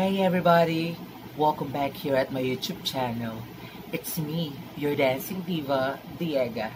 Hey everybody! Welcome back here at my YouTube channel. It's me, your dancing diva, Diega.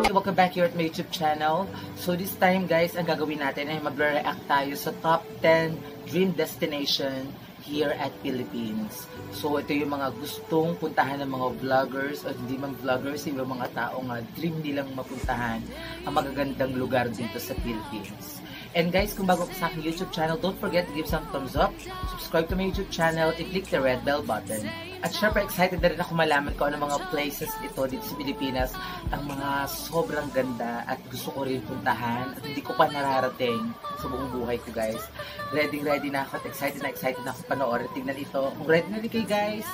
Welcome back here at my YouTube channel. So this time guys, ang gagawin natin ay magre-react tayo sa top 10 dream destination here at Philippines. So ito yung mga gustong puntahan ng mga vloggers o hindi man vloggers, yung mga tao nga dream nilang mapuntahan ang magagandang lugar dito sa Philippines. And guys, kung bago ka sa aking YouTube channel, don't forget to give some thumbs up, subscribe to my YouTube channel, and click the red bell button. At syempre, excited na rin ako malaman kung ano mga places ito dito sa Pilipinas, ang mga sobrang ganda at gusto ko rin puntahan at hindi ko pa nararating sa buong buhay ko guys. Ready na ako at excited na ako panoorin. Tingnan ito. Kung ready na rin kayo guys,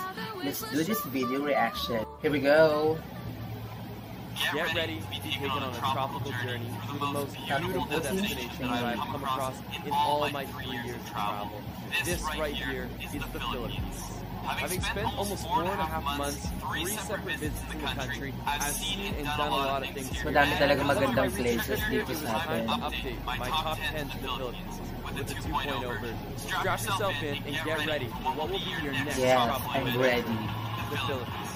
let's do this video reaction. Here we go! Get ready to be taken on a tropical journey through the most beautiful destination that I've come across in all my 3 years of travel. This right here is the Philippines. Having spent almost 4.5 months, 3 separate visits in the country, I've seen and done a lot of things here. Madami talaga magandang places dito sa atin. Time to update my top 10 to the Philippines with the 2.0 version. Strap yourself in and get ready for what will be your next tropical I'm ready. The Philippines.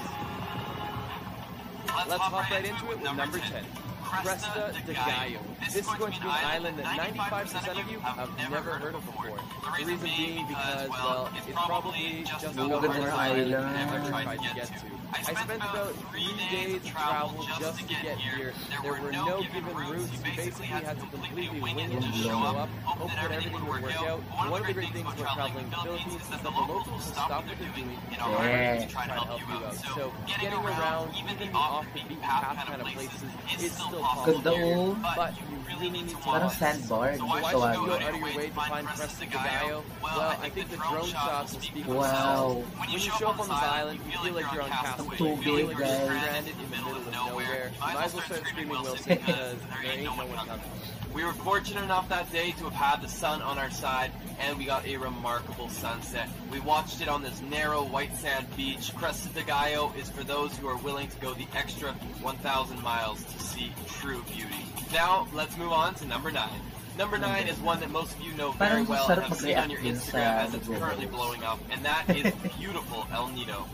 Let's hop right into it with number 10. Cresta de Gallo. This is going to be an island that 95% of you have never heard of before. The reason being because, well, it's probably just the most island I've ever tried to get to. I spent about 3 days of travel just to get here. There were no given routes. You basically had to completely wing it and show up, hope that everything would work out. One of the great things about traveling to the Philippines is that the locals will stop what they're doing and to try to help you out. So getting around, even the off the beaten path kind of places, is still possible. But you really need to parang sandbar. So why should you go out of your way to find Cresta de Gallo? Well, I think the drone shots will speak for themselves. When you show up on this island, you feel like you're on castaway. You feel like you're stranded in the middle of nowhere. You might as well start screaming Wilson because there ain't no one coming. We were fortunate enough that day to have had the sun on our side, and we got a remarkable sunset. We watched it on this narrow white sand beach. Cresta de Gallo is for those who are willing to go the extra 1,000 miles to see true beauty. Now, let's move on to number 9. Number 9 is one that most of you know very well and have seen on your Instagram as it's currently blowing up, and that is beautiful El Nido.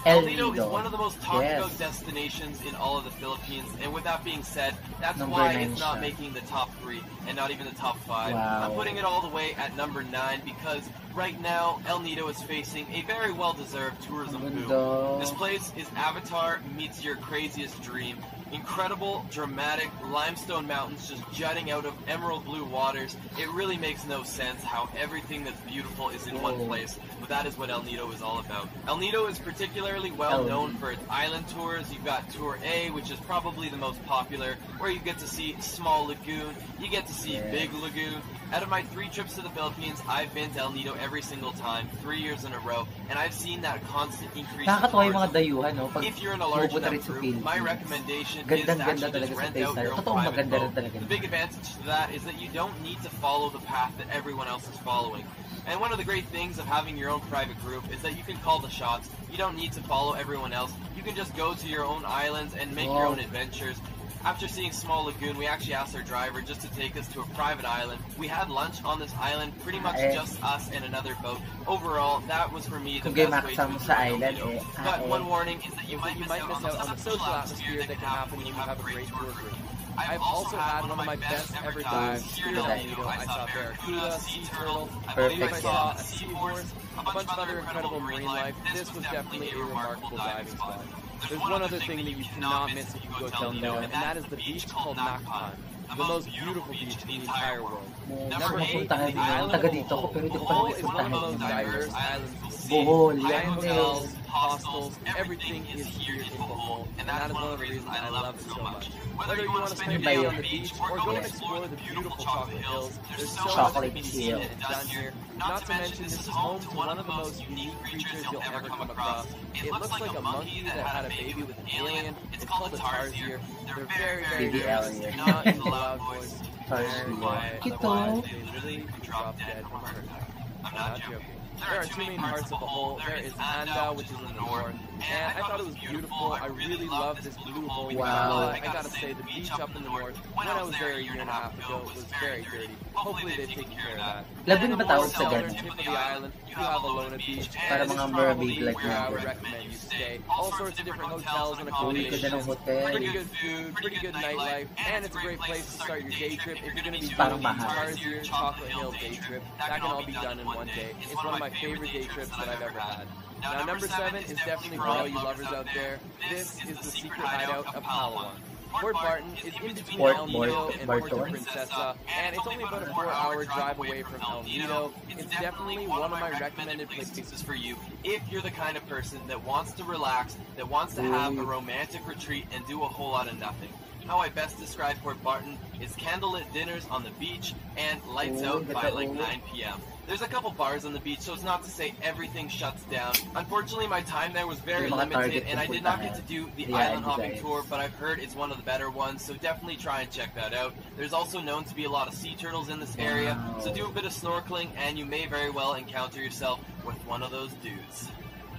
El Nido is one of the most talked about destinations in all of the Philippines, and with that being said, that's why it's not making the top 3 and not even the top 5. I'm putting it all the way at number 9 because right now El Nido is facing a very well-deserved tourism boom. This place is Avatar meets your craziest dream. Incredible, dramatic limestone mountains just jutting out of emerald blue waters. It really makes no sense how everything that's beautiful is in one place, but that is what El Nido is all about. El Nido is particularly well known for its island tours. You've got Tour A, which is probably the most popular, where you get to see Small Lagoon, you get to see Big Lagoon. Out of my 3 trips to the Philippines, I've been to El Nido every single time, 3 years in a row, and I've seen that constant increase in tourism. If you're in a large enough group, my recommendation is to actually just rent out your own private boat. The big advantage to that is that you don't need to follow the path that everyone else is following. And one of the great things of having your own private group is that you can call the shots. You don't need to follow everyone else. You can just go to your own islands and make your own adventures. After seeing Small Lagoon, we actually asked our driver just to take us to a private island. We had lunch on this island, pretty much just us and another boat. Overall, that was for me the best way to enjoy El Nido. But one warning is that you might miss out on the social atmosphere that can happen when you have a great tour group. I've also had one of my best ever dives here in El Nido. I saw barracuda, sea turtle, I believe I saw a seahorse, a bunch of other incredible marine life. This was definitely a remarkable diving spot. There's one other thing that you cannot miss if you go to El Nido, and that is the beach called Mactan, the most beautiful beach in the entire world. Number 8, the island of Bohol is one of the most diverse islands you'll see. High hotels, hostels, everything is here in Bohol, and that is one of the reasons I love it so much. Whether you want to spend your day on the beach or go and explore the beautiful chocolate hills, there's so much to be seen and done here. Not to mention, this is home to one of the most unique creatures you'll ever come across. It looks like a monkey that had a baby with an alien. It's called a tarsier. They're very, very nervous. They're not in the loud voice. Very quiet. Otherwise, they literally drop dead from a heart attack. I'm not joking. There are 2 main parts of Bohol. There is Anda, which is in the north, and I thought it was beautiful. I really loved this blue hole. Wow. I gotta say, the beach up in the north, when I was there a year and a half ago, was very dirty. Hopefully they've taken care of that. Lagoon ba tawag sa Southern ganun? tip of the island, you have Alona Beach, Para and this mga is probably mermaid-like where I would na. recommend you stay. All sorts of different hotels and Uy, ganda ng accommodations, hotel. pretty good food, pretty good nightlife, and it's a great place to start your day trip. If you're going to be Parang doing the mahal. Tarsier Chocolate Hill day trip, that can all be done in one day. It's one of my favorite day trips that I've ever had. Now, number 7 is definitely for all you lovers out there. This is the secret hideout of Palawan. Port Barton is in between El Nido and Puerto Princesa, and it's only about a 4-hour drive away from El Nido. It's definitely one of my recommended places for you if you're the kind of person that wants to relax, that wants to have a romantic retreat and do a whole lot of nothing. How I best describe Port Barton is candlelit dinners on the beach and lights out by like 9 p.m. There's a couple bars on the beach, so it's not to say everything shuts down. Unfortunately, my time there was very limited, and I did not get to do the island hopping tour, but I've heard it's one of the better ones, so definitely try and check that out. There's also known to be a lot of sea turtles in this area, so do a bit of snorkeling, and you may very well encounter yourself with one of those dudes.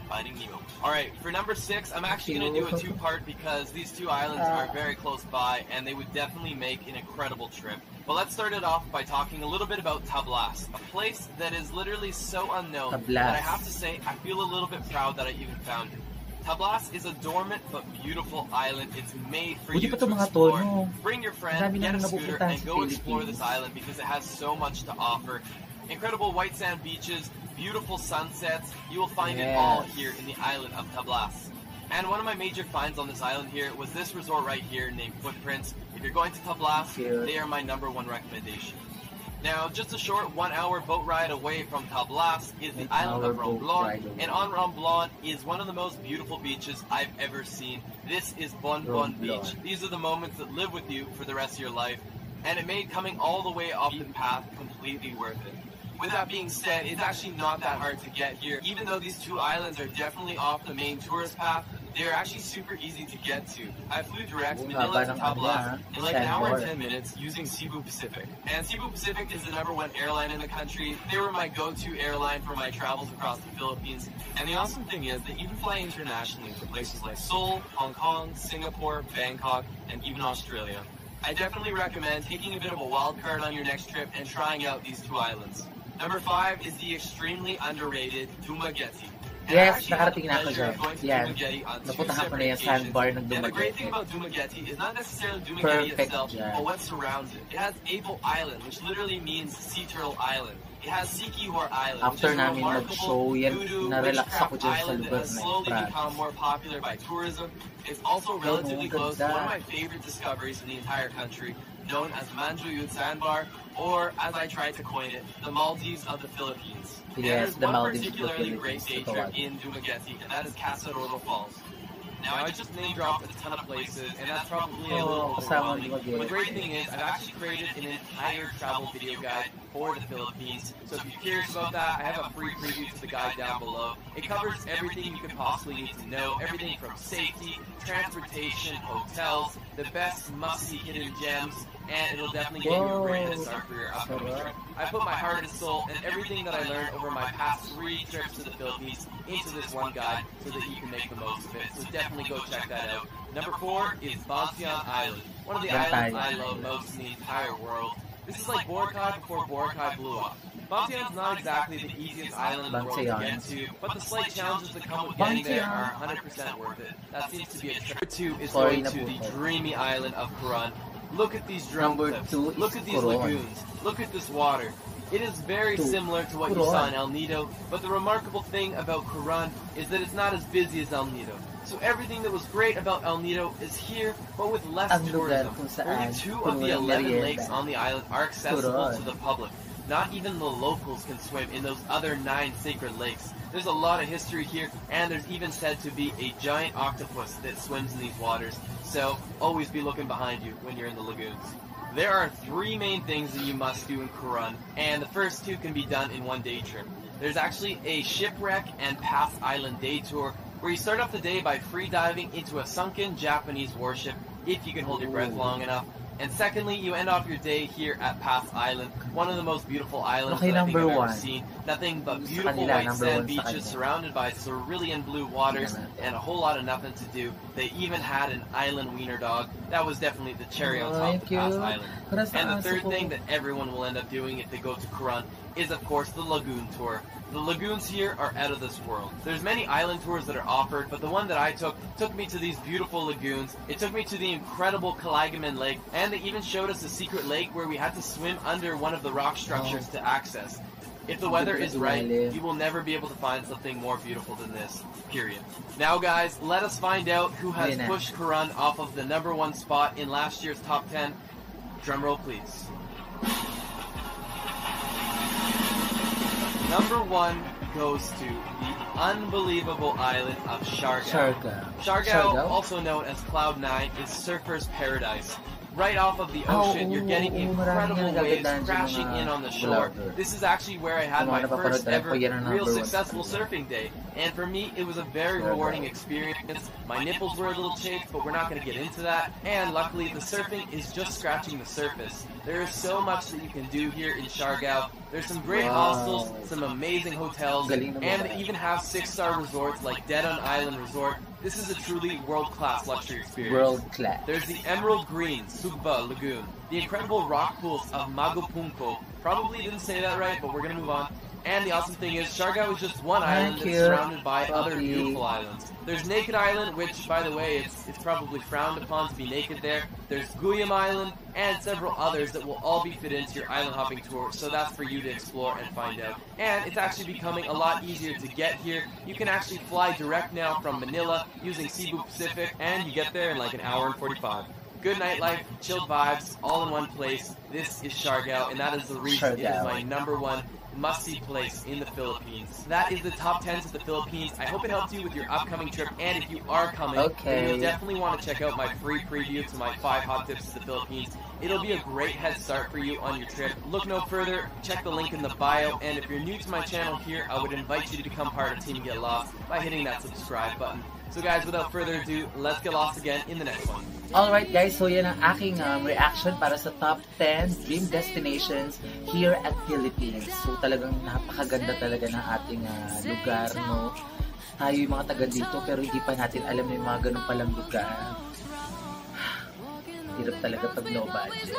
Finding Nemo. Alright, for number 6, I'm actually going to do a 2-part because these 2 islands are very close by and they would definitely make an incredible trip. But let's start it off by talking a little bit about Tablas, a place that is literally so unknown that I have to say I feel a little bit proud that I even found it. Tablas is a dormant but beautiful island. It's made for you to explore. Bring your friend, get a scooter, and go explore this island because it has so much to offer. Incredible white sand beaches, beautiful sunsets, you will find it all here in the island of Tablas. And one of my major finds on this island here was this resort right here named Footprints. If you're going to Tablas, they are my number 1 recommendation. Now, just a short 1-hour boat ride away from Tablas is the island of Romblon, and on Romblon is one of the most beautiful beaches I've ever seen. This is Bon Bon Beach. These are the moments that live with you for the rest of your life, and it made coming all the way off the path completely worth it. With that being said, it's actually not that hard to get here. Even though these 2 islands are definitely off the main tourist path, they're actually super easy to get to. I flew direct Manila to Tablas in like an hour and 10 minutes using Cebu Pacific. And Cebu Pacific is the number 1 airline in the country. They were my go-to airline for my travels across the Philippines. And the awesome thing is that you can fly internationally to places like Seoul, Hong Kong, Singapore, Bangkok, and even Australia. I definitely recommend taking a bit of a wild card on your next trip and trying out these 2 islands. Number 5 is the extremely underrated Dumaguete. Yes, nakarating na ako dyan. Yan. Napuntahan ko na yung sandbar ng And the great thing Dumaguete. about Dumaguete is not necessarily Dumaguete Perfect itself, dyan. but what surrounds it. It has Apple Island, which literally means Sea Turtle Island. It has Siquijor Island, After which is a namin mag-show, remarkable yan, voodoo na-relax witchcraft ako dyan sa island that lugar has na slowly yun. become more popular by tourism. It's also relatively close to one of my favorite discoveries in the entire country, known as Manjuyut Sandbar, or as I tried to coin it, the Maldives of the Philippines. Yes, and the there's one Maldives of the particularly great Philippines, day trip totoo. in Dumaguete, and that is Casarolo Falls. Now, I just name dropped a ton of places, and that's probably a little kasama overwhelming. yung Dumaguete. But the great thing is, I've actually created an entire travel video guide for the Philippines. So if you're curious about that, I have a free preview to the guide down below. It covers everything you could possibly need to know, everything from safety, transportation, hotels, the best must-see hidden gems, and it'll definitely get you a great head start for your upcoming trip. I put my heart and soul and everything that I learned over my past 3 trips to the Philippines into this one guide so that you can make the most of it. So definitely go check that out. Number 4 is Bantian Island, one of the islands I love most in the entire world. This is like Boracay before Boracay blew up. Bantian's not exactly the easiest island in the world to get to, but the slight challenges that come with getting there are 100% worth it. That seems to be a trip. Number 2 is going to the dreamy island of Coron. Look at these drum cliffs. Look at these lagoons. Look at this water. It is very similar to what you saw in El Nido, but the remarkable thing about Coron is that it's not as busy as El Nido. So everything that was great about El Nido is here, but with less tourism. Only 2 of the 11 lakes on the island are accessible to the public. Not even the locals can swim in those other 9 sacred lakes. There's a lot of history here, and there's even said to be a giant octopus that swims in these waters. So always be looking behind you when you're in the lagoons. There are 3 main things that you must do in Coron, and the first 2 can be done in one day trip. There's actually a shipwreck and Pass Island day tour, where you start off the day by free diving into a sunken Japanese warship, if you can hold your breath long enough. And secondly, you end off your day here at Pass Island, one of the most beautiful islands that I think I've ever seen. Nothing but Sa beautiful kanila, white number sand one sa beaches kanila. surrounded by cerulean blue waters and a whole lot of nothing to do. They even had an island wiener dog. That was definitely the cherry on top of the past island. And the third thing that everyone will end up doing if they go to Coron is, of course, the lagoon tour. The lagoons here are out of this world. There's many island tours that are offered, but the one that I took me to these beautiful lagoons. It took me to the incredible Kalagaman Lake, and they even showed us a secret lake where we had to swim under one of the rock structures to access. If the weather is right, you will never be able to find something more beautiful than this, period. Now guys, let us find out who has pushed Coron off of the #1 spot in last year's top 10. Drumroll please. #1 goes to the unbelievable island of Siargao. Siargao, also known as Cloud 9, is surfer's paradise. Right off of the ocean, you're getting incredible waves crashing in on the shore. This is actually where I had my first ever real successful surfing day. And for me, it was a very rewarding experience. My nipples were a little chafed, but we're not going to get into that. And luckily, the surfing is just scratching the surface. There is so much that you can do here in Siargao. There's some great hostels, some amazing hotels, and they even have 6-star resorts like Dedan Island Resort. This is a truly world-class luxury experience. World-class. There's the emerald green Sugba Lagoon, the incredible rock pools of Magopungko. Probably didn't say that right, but we're gonna move on. And the awesome thing is, Siargao is just one island that's surrounded by other beautiful islands. There's Naked Island, which, by the way, it's probably frowned upon to be naked there. There's Guyam Island, and several others that will all be fit into your island hopping tour, so that's for you to explore and find out. And it's actually becoming a lot easier to get here. You can actually fly direct now from Manila using Cebu Pacific, and you get there in like an hour and 45. Good nightlife, chilled vibes, all in one place. This is Siargao, and that is the reason it is my #1 must-see place in the Philippines. That is the top 10 to the Philippines. I hope it helps you with your upcoming trip, and if you are coming, then you'll definitely want to check out my free preview to my 5 hot tips to the Philippines. It'll be a great head start for you on your trip. Look no further, check the link in the bio, and if you're new to my channel here, I would invite you to become part of Team Get Lost by hitting that subscribe button. So guys, without further ado, let's get lost again in the next one. Alright guys, so yan ang aking reaction para sa top 10 dream destinations here at Philippines. So talagang napakaganda talaga ng ating lugar, no? Tayo yung mga taga dito pero hindi pa natin alam na yung mga ganun palang lugar. Hirap talaga pag no budget.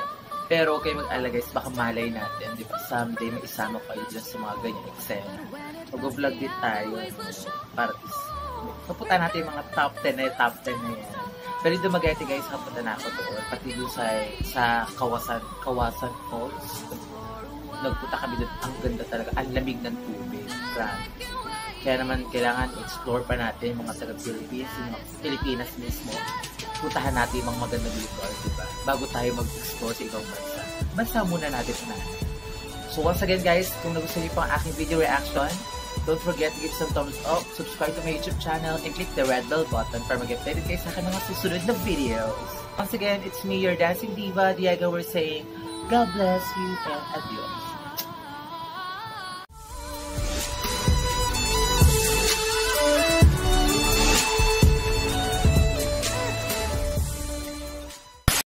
Pero okay mag-ala guys, baka malay natin, di ba? Someday may isama kayo dyan sa mga ganyan eksena. Mag-vlog din tayo para kaputan natin yung mga top 10 na yung top 10 na yan. Pero yung Dumaguete guys, kapunta na ako doon. Pati doon sa Kawasan Falls. Nagpunta kami doon. Ang ganda talaga. Ang lamig ng tubig. Grabe. Kaya naman kailangan explore pa natin yung mga taga-Philippines, yung mga Pilipinas mismo. Puntahan natin yung mga magandang lugar, diba? Bago tayo mag-explore sa ibang bansa. Bansa muna natin na. So once again guys, kung nagustuhan niyo po ang aking video reaction, don't forget to give some thumbs up, subscribe to my YouTube channel, and click the red bell button para mag-updated kayo sa aking mga susunod na videos. Once again, it's me, your dancing diva, DIEGA'S, saying, God bless you and adios.